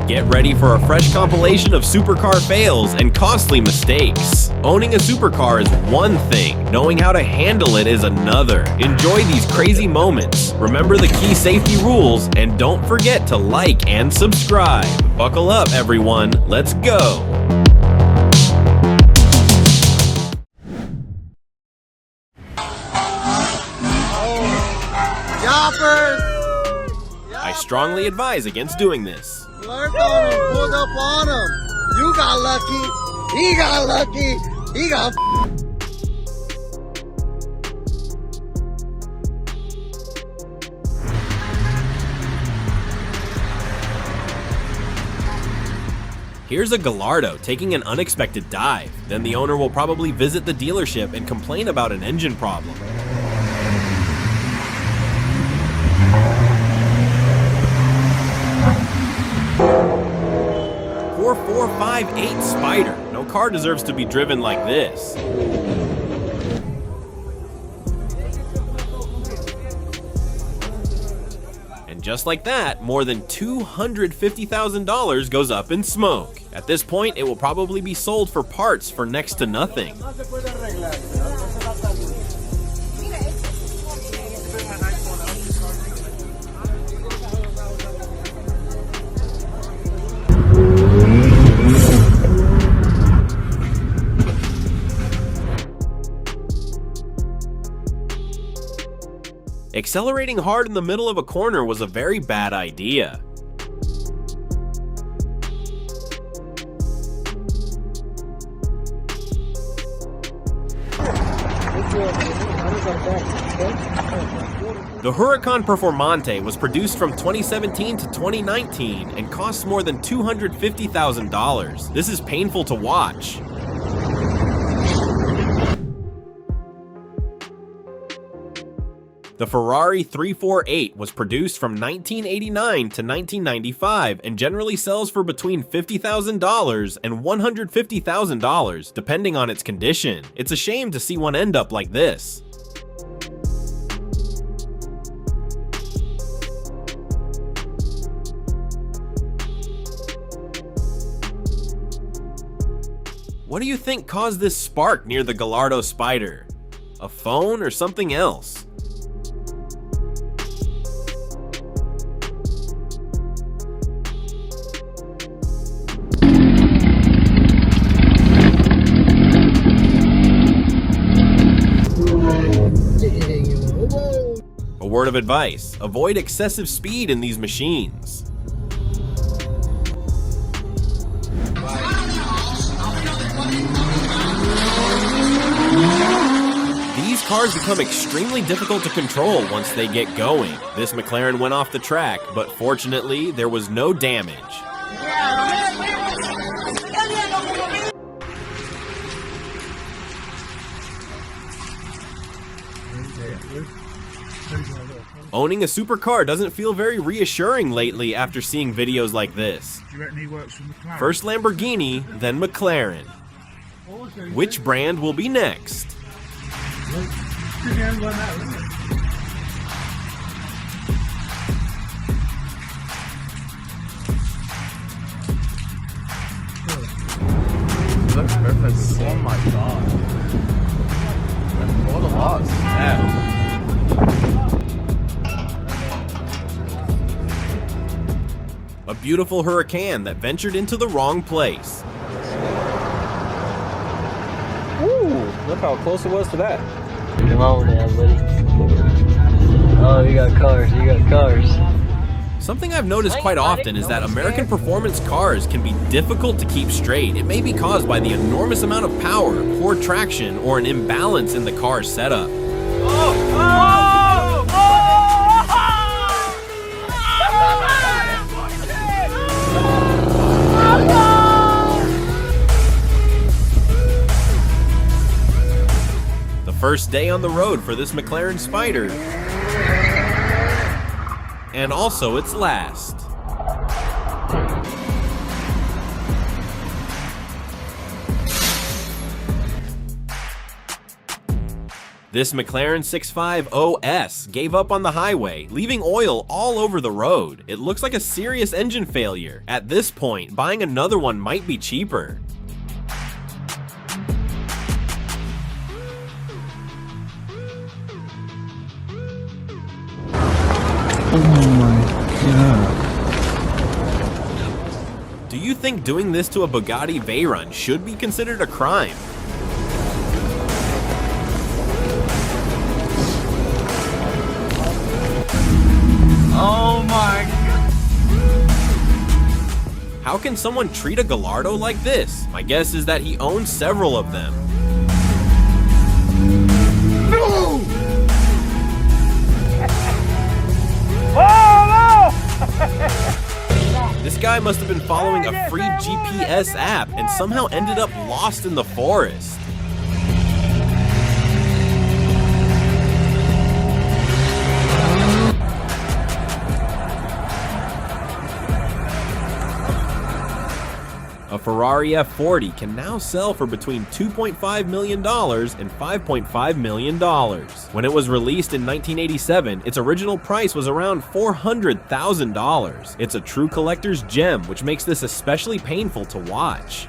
Get ready for a fresh compilation of supercar fails and costly mistakes. Owning a supercar is one thing, knowing how to handle it is another. Enjoy these crazy moments, remember the key safety rules, and don't forget to like and subscribe. Buckle up, everyone, let's go! I strongly advise against doing this. Lurked on him, pulled up on him. You got lucky. He got lucky. He got. Here's a Gallardo taking an unexpected dive. Then the owner will probably visit the dealership and complain about an engine problem. 4458 Spider. No car deserves to be driven like this. And just like that, more than $250,000 goes up in smoke. At this point, it will probably be sold for parts for next to nothing. Accelerating hard in the middle of a corner was a very bad idea. The Huracan Performante was produced from 2017 to 2019 and costs more than $250,000. This is painful to watch. The Ferrari 348 was produced from 1989 to 1995 and generally sells for between $50,000 and $150,000, depending on its condition. It's a shame to see one end up like this. What do you think caused this spark near the Gallardo Spider? A phone or something else? A word of advice, avoid excessive speed in these machines. These cars become extremely difficult to control once they get going. This McLaren went off the track, but fortunately there was no damage. Owning a supercar doesn't feel very reassuring lately after seeing videos like this. First Lamborghini, then McLaren. Which brand will be next? Oh my god. What a loss. Yeah. A beautiful Huracan that ventured into the wrong place. Ooh, look how close it was to that. Come on now, buddy. Oh, you got cars, you got cars. Something I've noticed quite often is that American performance cars can be difficult to keep straight. It may be caused by the enormous amount of power, poor traction, or an imbalance in the car's setup. The first day on the road for this McLaren Spider. And also its last. This McLaren 650S gave up on the highway, leaving oil all over the road. It looks like a serious engine failure. At this point, buying another one might be cheaper. Oh my god. Do you think doing this to a Bugatti Veyron should be considered a crime? Oh my god. How can someone treat a Gallardo like this? My guess is that he owns several of them. No! This guy must have been following a free GPS app and somehow ended up lost in the forest. A Ferrari F40 can now sell for between $2.5 million and $5.5 million. When it was released in 1987, its original price was around $400,000. It's a true collector's gem, which makes this especially painful to watch.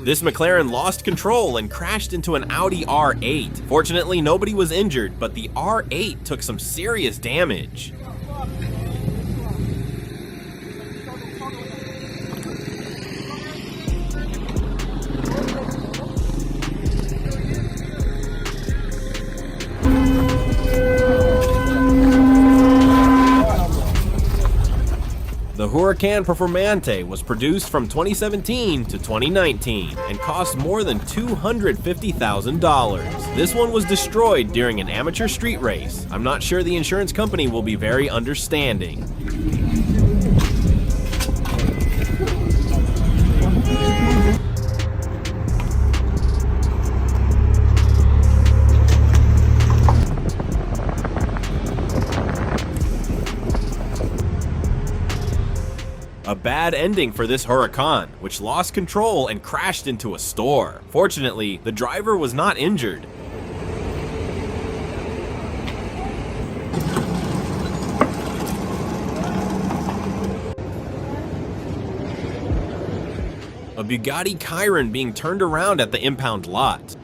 This McLaren lost control and crashed into an Audi R8. Fortunately, nobody was injured, but the R8 took some serious damage. The Huracan Performante was produced from 2017 to 2019 and cost more than $250,000. This one was destroyed during an amateur street race. I'm not sure the insurance company will be very understanding. A bad ending for this Huracan, which lost control and crashed into a store. Fortunately, the driver was not injured. A Bugatti Chiron being turned around at the impound lot.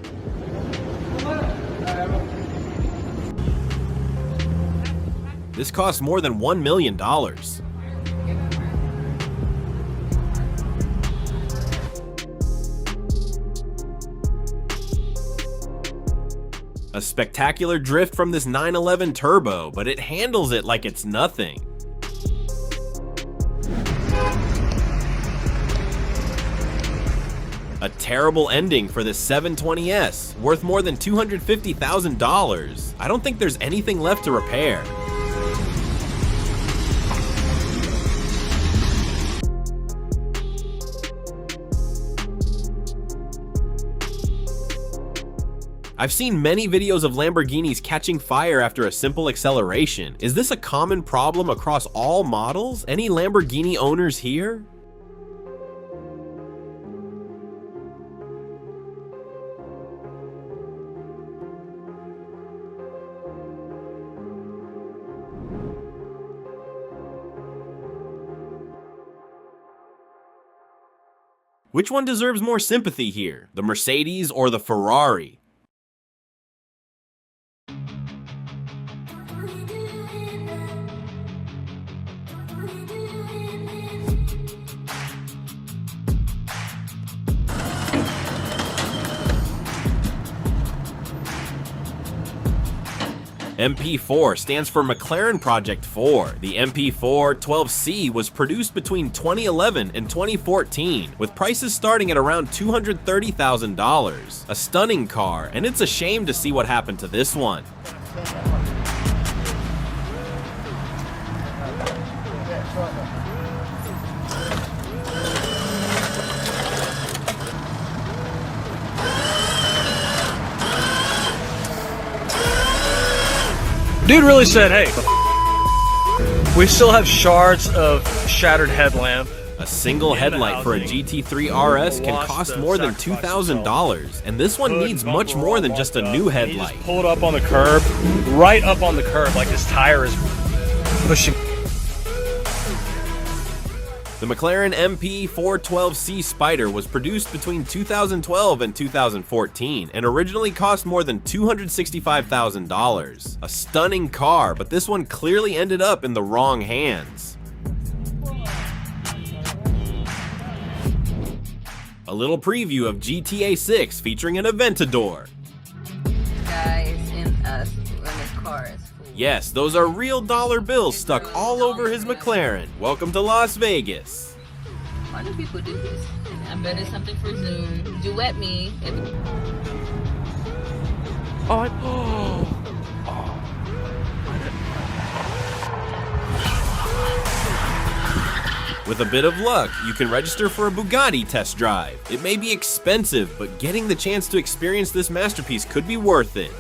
This cost more than $1 million. A spectacular drift from this 911 Turbo, but it handles it like it's nothing. A terrible ending for this 720S, worth more than $250,000. I don't think there's anything left to repair. I've seen many videos of Lamborghinis catching fire after a simple acceleration. Is this a common problem across all models? Any Lamborghini owners here? Which one deserves more sympathy here, the Mercedes or the Ferrari? MP4 stands for McLaren Project 4. The MP4 12C was produced between 2011 and 2014, with prices starting at around $230,000. A stunning car, and it's a shame to see what happened to this one. Dude really said, hey, we still have shards of shattered headlamp. A single headlight for a GT3 RS can cost more than $2,000, and this one needs much more than just a new headlight. He just pulled up on the curb, right up on the curb, like his tire is pushing. The McLaren MP 412C Spider was produced between 2012 and 2014 and originally cost more than $265,000. A stunning car, but this one clearly ended up in the wrong hands. A little preview of GTA 6 featuring an Aventador. Guys in us when the car is full. Yes, those are real dollar bills stuck all over his McLaren. Welcome to Las Vegas. Why do people do this? I'm better something for Zoom. Duet me. With a bit of luck, you can register for a Bugatti test drive. It may be expensive, but getting the chance to experience this masterpiece could be worth it.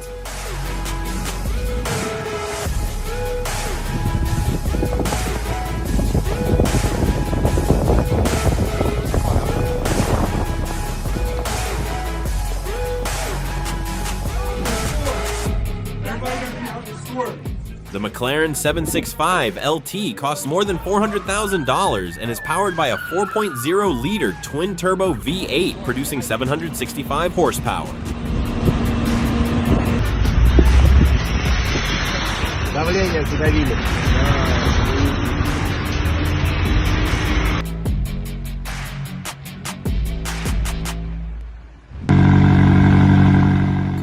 The McLaren 765 LT costs more than $400,000 and is powered by a 4.0-liter twin-turbo V8 producing 765 horsepower.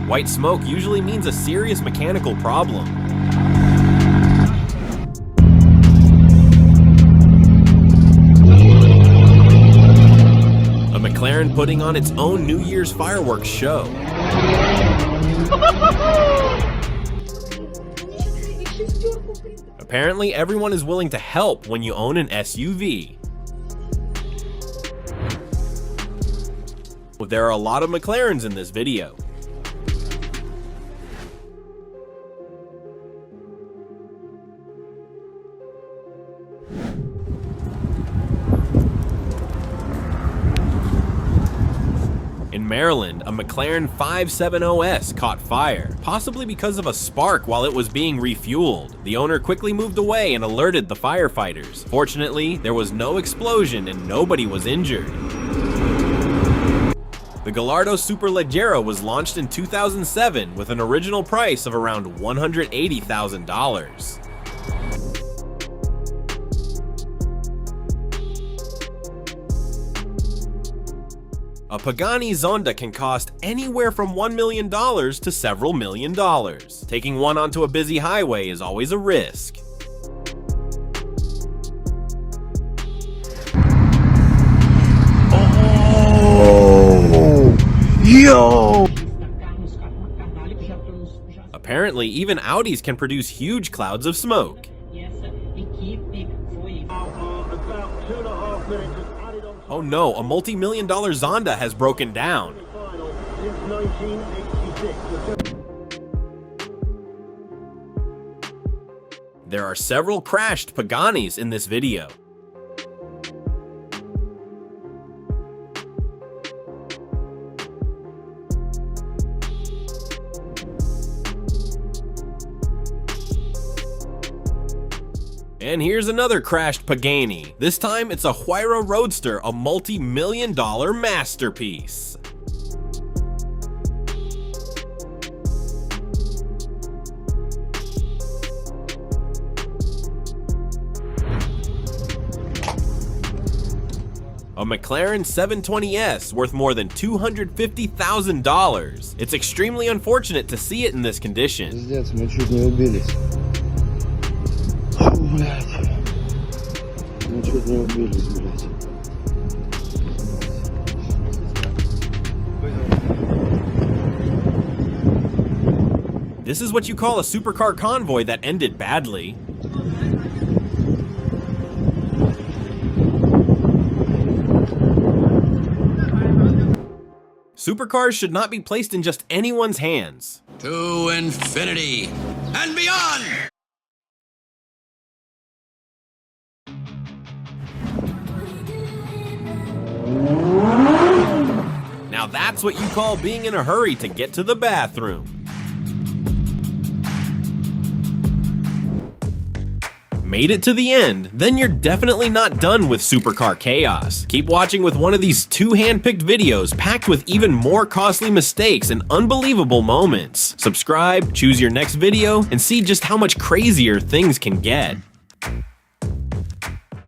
White smoke usually means a serious mechanical problem. A McLaren putting on its own New Year's fireworks show. Apparently, everyone is willing to help when you own an SUV. There are a lot of McLarens in this video. In Maryland, a McLaren 570S caught fire, possibly because of a spark while it was being refueled. The owner quickly moved away and alerted the firefighters. Fortunately, there was no explosion and nobody was injured. The Gallardo Superleggera was launched in 2007 with an original price of around $180,000. A Pagani Zonda can cost anywhere from $1 million to several $1 million. Taking one onto a busy highway is always a risk. Oh, yo! Apparently, even Audis can produce huge clouds of smoke. Oh no, a multi-million-dollar Zonda has broken down. There are several crashed Paganis in this video. And here's another crashed Pagani. This time it's a Huayra Roadster, a multi-million-dollar masterpiece. A McLaren 720S worth more than $250,000. It's extremely unfortunate to see it in this condition. Пиздец, мы чуть не убились. Блядь. Мы чуть не убились, блядь. This is what you call a supercar convoy that ended badly. Supercars should not be placed in just anyone's hands. To infinity and beyond! Now that's what you call being in a hurry to get to the bathroom. Made it to the end, then you're definitely not done with supercar chaos. Keep watching with one of these 2 hand-picked videos packed with even more costly mistakes and unbelievable moments. Subscribe, choose your next video, and see just how much crazier things can get.